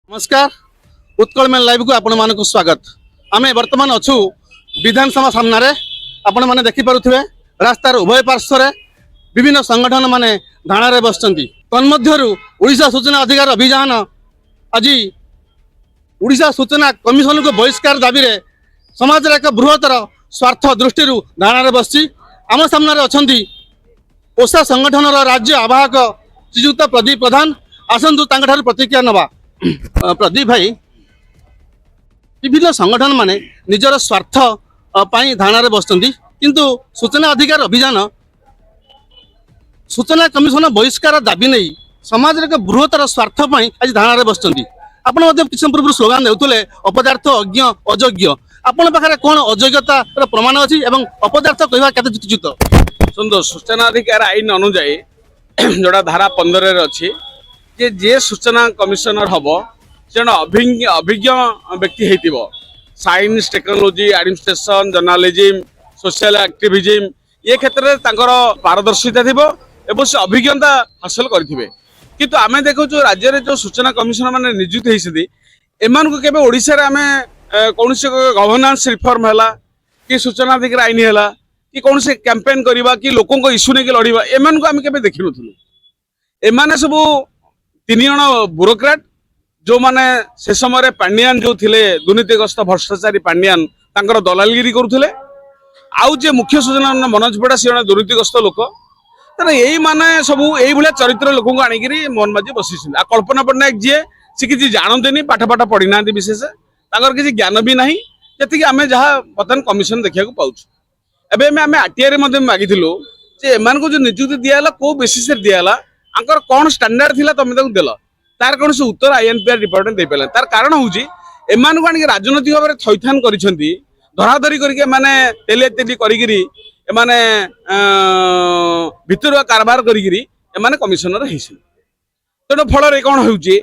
नमस्कार Utkal mail live को आपण मानक स्वागत। आम बर्तमान अच्छु विधानसभा सामने आपण मैंने देखिपे रास्तार उभय पार्श्वर विभिन्न संगठन माने धाणा बस तन्मध्यरु ओडिशा सूचना अधिकार अभियान आज ओडिशा सूचना कमिशन को बहिष्कार दाबी रे समाज एक बृहत्तर स्वार्थ दृष्टि धाणा बस आम सामने अच्छा ओषा संगठन राज्य आवाहक श्रीजुक्त प्रदीप प्रधान आसतु प्रतिक्रिया नवा। प्रदीप भाई विभिन्न संगठन माने निजर स्वार्थ पाई धाणा बसती किंतु सूचना अधिकार अभियान सूचना कमिशन बहिष्कार दाबी नहीं समाज एक बृहत्तर स्वार्थ पाई आज धाणा बसती आपण किसी पूर्व स्लोगान देते अपदार्थ अज्ञ अयोग्य आपण पाखे कौन अयोग्यता प्रमाण अच्छी अपदार्थ कहवा के जुत सुंदर सूचना अधिकार आईन अनुजाई जोड़ा धारा 15 अच्छी जे सूचना कमिशनर हम जन अभिज्ञ व्यक्ति होइतिबो science technology administration journalism social activism ये क्षेत्र में तांकर पारदर्शिता थिबो एवं से अभिज्ञता हासिल करथिबे किंतु आमे देखो जो राज्य रे जो सूचना कमिशनर माने नियुक्त हेइसथि एमान को केबे ओडिसा रे आमे कोनसे गवर्नेंस रिफॉर्म हैला कि सूचना अधिकार आईन हैला कि कोनसे कैंपेन करबा कि लोकों को इश्यू ने के लड़ीबा एमान को आमे केबे देखि नथुलु एमाने सब 3 जण ब्यूरोक्रेट जो माने से समय पांडियान जो थिले दुर्नीतिग्रस्त भ्रष्टाचारी पांडियान तांकर दलालगिरी करुथिले आउ जे मुख्य सूचना मनोज बड़ा सी जन दुर्नीतिग्रस्त लोक तेना यही माने सब यही भाया चरित्र लोक को आनिकी मन बाजी बसी आ कल्पना पट्टनायक जी सी किसी जानते पाठ पाठ पढ़ी ना विशेष तांकर किसी ज्ञान भी नहीं जी आम जहाँ बर्तमान कमिशन देखा पाऊँ एवं आम आरटीआई मागिलु जे एम जो नियुक्ति दिहला कौ बेसीस दिहला आंकर कौन स्टैंडर्ड थिला तुम देल तार कौन से उत्तर आईएनपीआर रिपोर्ट दे पारे तार कारण हूँ एमान को आनिक राजनैतिक भाव में थैथान करिसेंती धराधरी करके माने तेले तेली करिगिरी एमाने भितरुआ कारबार करिगिरी एमाने कमिशनर हेइसे तेणु फल रे कौन होउची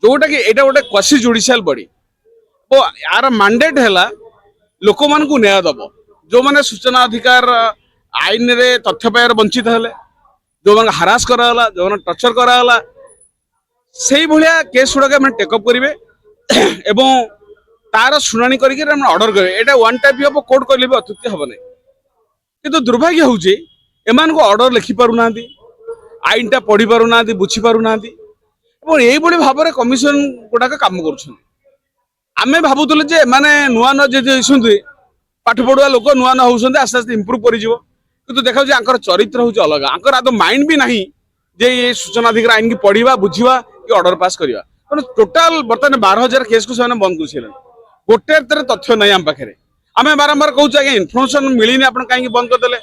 जोटा कि एटा गोटे क्वासी जुडिशियल बॉडी ओ यार मैंडेट हैला लोक मान को न्याय दबो जो माने सूचना अधिकार आईन रे तथ्य पायर वंचित हेले जो माने हरास कराला जो माने टर्चर कराला से भाया केस गुड़ाक टेकअप करेंगे एवं तार शुणाणी करके अर्डर करेंगे यहाँ वन टाइप ऑफ कोर्ट कहले भी अत्युक्ति हम ना कि दुर्भाग्य हूँ एम को अर्डर लिखि पारना आईन टा पढ़ी पारना बुझी पारना यही भाव में कमिशन गुड़ाक कम करें भावुलु जे माने नुआ नुआ जी पाठ पढ़ुआ लोक नुआ नुआ होते आस्ते आस्ते इम्प्रूव कर देखा आंकर चरित्र हूँ अलग आंकर आदो माइंड भी नहीं जे ये सूचना अधिकार आईन की पढ़ा बुझा कि ऑर्डर पास करवा तेणु टोटाल बर्तमान 12,000 केस को बंद कर गोटे तथ्य नहीं आम पाखे आम बारंबार कहूँ आगे इनफर्मेशन मिलनी आप कहीं बंद करदे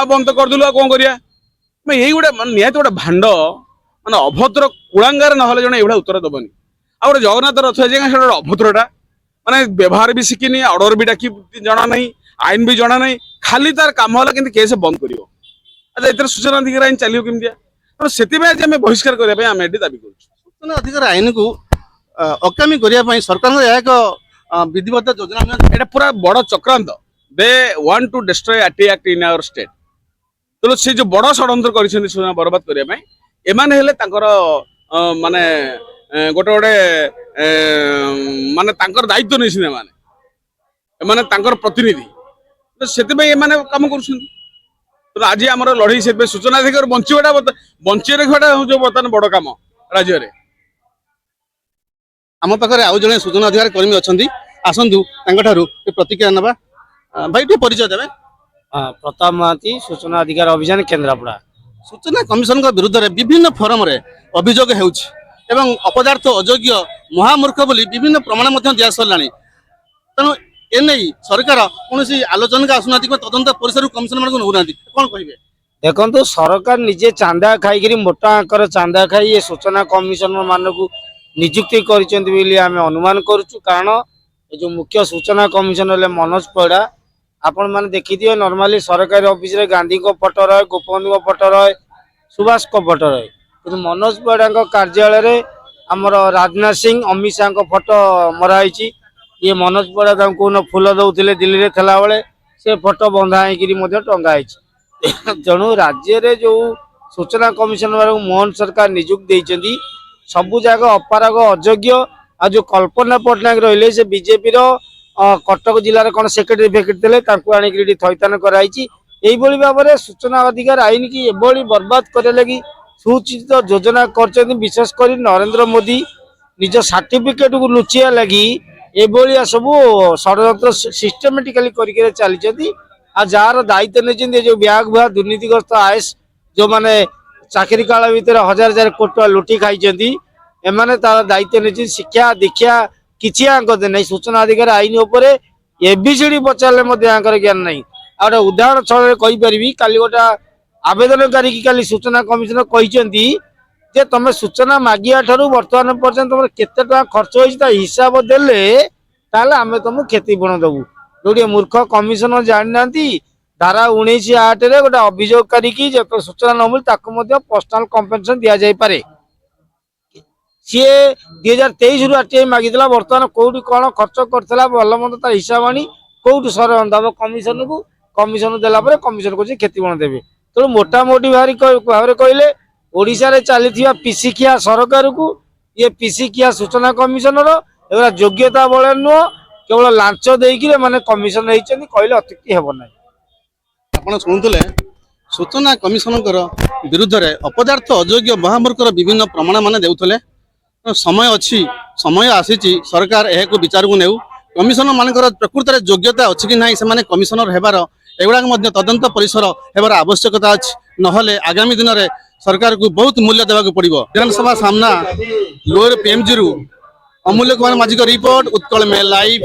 बंद तो करदेलु कौन करिया यही गोटे निहत गोटे भांड माने अभद्र कुलांगार ना जड़े ये उत्तर दबनी आ गए जगन्नाथ रथ है अभद्रटा माने व्यवहार भी शिखिनी ऑर्डर भी डाकी जना नहीं आईन भी जना नहीं खाली तार काम है कि केस बंद कर अच्छा सूचना अधिकार आईन चलो कमिया से बहिष्कार करने दाबी कर सूचना अधिकार आईन को अकामी करने सरकार एक विधिवत योजना ये पूरा बड़ चक्रांत they want to destroy RTI act in our state तो से जो बड़ षड्यंत्र कर बर्बाद करने एमाने हेले तांकर माने गोटे गोटे माने तांकर दायित्व नहीं माने तांकर प्रतिनिधि तो से काम कर तो आज आम लड़ई से सूचना अधिकार बंची रखा जो बर्तमान बड़ कम राज्य में आम पाखे आउ जड़े सूचना अधिकार कर्मी अच्छा आसतु प्रतिक्रिया नवा भाई टे परिचय देवे। प्रताप महाती सूचना अधिकार अभियान केन्द्रापड़ा सूचना कमिशन विरुद्ध में विभिन्न फोरम रे अभियोग एवं अपदार्थ अयोग्य महामूर्ख बोली विभिन्न प्रमाण दिया सरला तेणु एने सरकार कौन आलोचना का आसुना तदंत परिसर कमिशन मान नौना कौन कहे देखो सरकार निजे चांदा खाई मोटा आंकर चांदा खाई ये सूचना कमिशनर मान को नियुक्ति करें अनुमान करुचु कारण ये जो मुख्य सूचना कमिशनर मनोज पड़ा आपण मैंने देखी नॉर्मली सरकारी ऑफिस रे गांधी को फोटो रहे गोपबंधु को फोटो रहे सुभाष को फोटो रहे कि मनोज पड़ा कार्यालय रे आमर राजनाथ सिंह अमित शाह को फोटो मराई ये मनोज पड़ा कौन फूल दौले दिल्ली में थला बेले से फोटो बंधा हो टंगाई तेणु राज्य रे जो सूचना कमिशनर मोहन सरकार नियुक्त देती सबु जगह अपारग अयोग्य आ जो कल्पना पट्टनायक रहिले से बीजेपी रो कटक जिलार कौन सेक्रेटरी फेक्रेटरी थे तांको आनिक थैथान कराई एभली भाव में सूचना अधिकार आईन की एभली बर्बाद करे लगी सुचित योजना कर विशेष कर नरेंद्र मोदी निज सर्टिफिकेट को लुचिया लगी एभलिया सब षड्यंत्र सिस्टेमेटिकली करके चली आ जार दायित्व नहीं जो ब्याग भुआ दुर्नीतिग्रस्त आयस जो माने चाकरी काल भितर हजार हजार कोटी टका लुटी खाई एमाने तार दायित्व नहीं शिक्षा दीक्षा किसी आंकते नहीं सूचना अधिकार आईन उपर एबीसीडी पचारे आंकर ज्ञान नहीं आ गोटे उदाहरण छल कहीपरि काली गोटे आवेदनकारी की काली सूचना कमिशनर कहते जे तुम सूचना मागिया ठारू वर्तमान पर्यंत तुम केते टका खर्च होइछि ता हिसाब देले ताले आमे तुमको क्षतिपूरण देबू जोड़ी मूर्ख कमिशनर जानी नांती धारा 19(8) रे गोटे अभियोगकारी की जे सूचना न मिल ताको मध्ये पर्सनल कंपेंसेशन दिया जाय पारे सी 2023 रु आरटीआई मागिदला वर्तमान कोउठी कोन खर्च करथला भल मंद तार हिसाब आनी कोउठी सर दब कमिशन को कमिशन देला परे कमिशन को क्षतिपूरण देबे तो मोटा मोटी भाव कहले ओडिशा रे चली पिसिकिया सरकार को ये पिसिकिया सूचना कमिशनर एवं योग्यता बल नुह केवल लांच देकी माने कमिशन कहले अत्युक्ति हेब ना ଆପଣ ଶୁଣୁଥିଲେ सूचना कमिशनर विरुद्ध रे अपदार्थ अयोग्य महामूर्खर विभिन्न प्रमाण माने देउथले समय अच्छी समय आसीची सरकार एहाको विचार को नेउ कमिशनर मानकर प्रकृत रे योग्यता अछि कि नाही से माने कमिशनर हेबार एगुड़ा मध्य तदंत परिसर हेबार आवश्यकता अछि नहले आगामी दिन में सरकार को बहुत मूल्य देवाक पड़िबो। विधानसभा सामना लोअर पीएमजी रु अमूल्य कुमार माझी रिपोर्ट उत्कल मेल लाइव।